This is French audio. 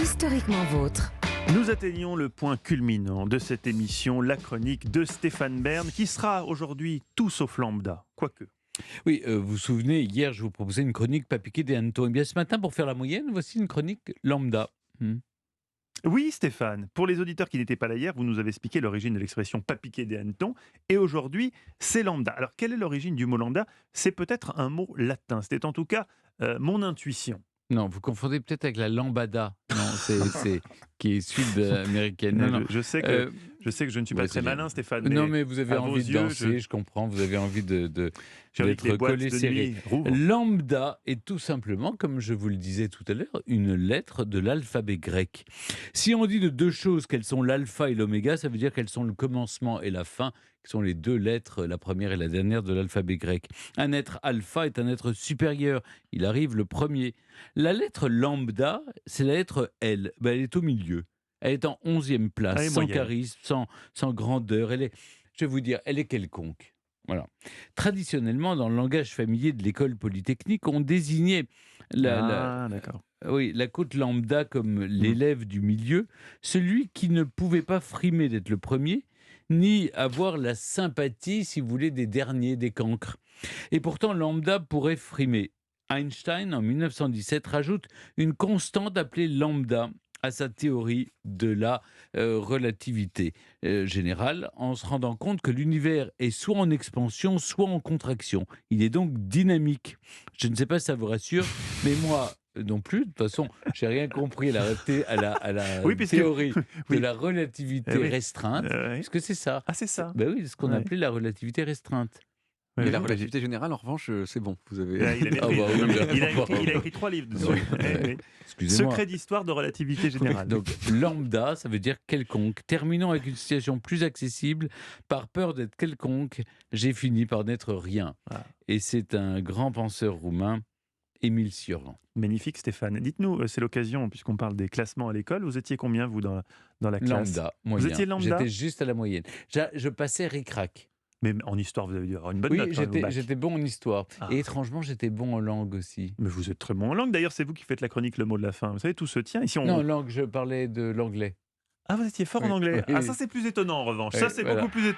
Historiquement vôtre. Nous atteignons le point culminant de cette émission, la chronique de Stéphane Bern, qui sera aujourd'hui tout sauf lambda, quoique. Oui, vous vous souvenez, hier, je vous proposais une chronique pas piquée des hannetons. Eh bien, ce matin, pour faire la moyenne, voici une chronique lambda. Oui, Stéphane, pour les auditeurs qui n'étaient pas là hier, vous nous avez expliqué l'origine de l'expression pas piqué des hannetons, et aujourd'hui, c'est lambda. Alors, quelle est l'origine du mot lambda ? C'est peut-être un mot latin, c'était en tout cas mon intuition. Non, vous confondez peut-être avec la lambada. Non, c'est qui est sud-américaine. Non. Je sais que je ne suis pas Ouais, très c'est bien. malin, Stéphane. Non, mais vous avez à vos envie de yeux, danser, je comprends. Vous avez envie j'ai envie que les d'être boîtes collé de serré. nuit rouvrent. Lambda est tout simplement, comme je vous le disais tout à l'heure, une lettre de l'alphabet grec. Si on dit de deux choses qu'elles sont l'alpha et l'oméga, ça veut dire qu'elles sont le commencement et la fin, qui sont les deux lettres, la première et la dernière de l'alphabet grec. Un être alpha est un être supérieur. Il arrive le premier. La lettre lambda, c'est la lettre L. Elle est au milieu. Elle est en 11e place, Elle est sans moyenne. charisme, sans grandeur. Je vais vous dire, elle est quelconque. Voilà. Traditionnellement, dans le langage familier de l'école polytechnique, on désignait D'accord. la côte lambda comme l'élève du milieu, celui qui ne pouvait pas frimer d'être le premier, ni avoir la sympathie, si vous voulez, des derniers, des cancres. Et pourtant, lambda pourrait frimer. Einstein, en 1917, rajoute une constante appelée lambda à sa théorie de la relativité générale, en se rendant compte que l'univers est soit en expansion, soit en contraction. Il est donc dynamique. Je ne sais pas si ça vous rassure, mais moi non plus. De toute façon, je n'ai rien compris à la Oui, puisque- théorie oui. de la relativité Eh oui. restreinte, Oui. puisque c'est ça. Ah, c'est ça. Ben oui, ce qu'on Ouais. appelait la relativité restreinte. Ouais, Mais la ouais. relativité générale, en revanche, c'est bon. Vous avez. Ah, il a maîtrisé. Ah bah oui, Il a écrit 3 livres dessus. Ouais. Eh oui. Excusez-moi. Secret d'histoire de relativité générale. Donc, lambda, ça veut dire quelconque. Terminons avec une situation plus accessible. Par peur d'être quelconque, j'ai fini par n'être rien. Voilà. Et c'est un grand penseur roumain, Émile Cioran. Magnifique, Stéphane. Dites-nous, c'est l'occasion, puisqu'on parle des classements à l'école, vous étiez combien, vous, dans la classe ? Lambda, moyen. étiez lambda ? J'étais juste à la moyenne. Je passais ric-rac. Mais en histoire, vous avez dû avoir une bonne Oui, note. quand même, au bac. j'étais bon en histoire. Ah. Et étrangement, j'étais bon en langue aussi. Mais vous êtes très bon en langue. D'ailleurs, c'est vous qui faites la chronique Le mot de la fin. Vous savez, tout se tient. Ici, Non, langue, je parlais de l'anglais. Ah, vous étiez fort en Oui, anglais. oui, Ah, oui. ça, c'est plus étonnant, en revanche. Oui, Ça, c'est voilà. beaucoup plus étonnant.